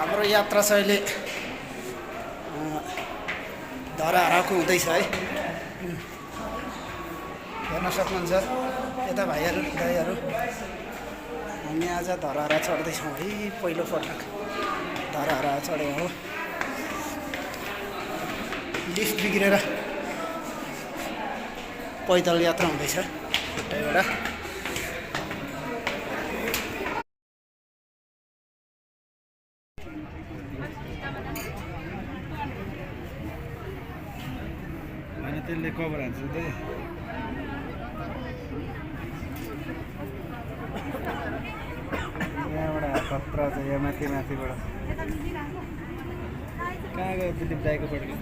हाम्रो यात्रा छ अहिले धराहराको हुँदैछ है। हेर्न सक्नुहुन्छ यता भाइहरू दाइहरू, हामी आज धराहरा चढ्दैछौँ है। पहिलो पटक धराहरा चढेको हो। लिफ्ट बिग्रेर पैदल यात्रा हुँदैछ एउटा। अनि त्यसले कभर हान्छ त यहाँबाट खतरा छ। यहाँ माथि माथिबाट कहाँ गयो दिलीप दाईको पट्टि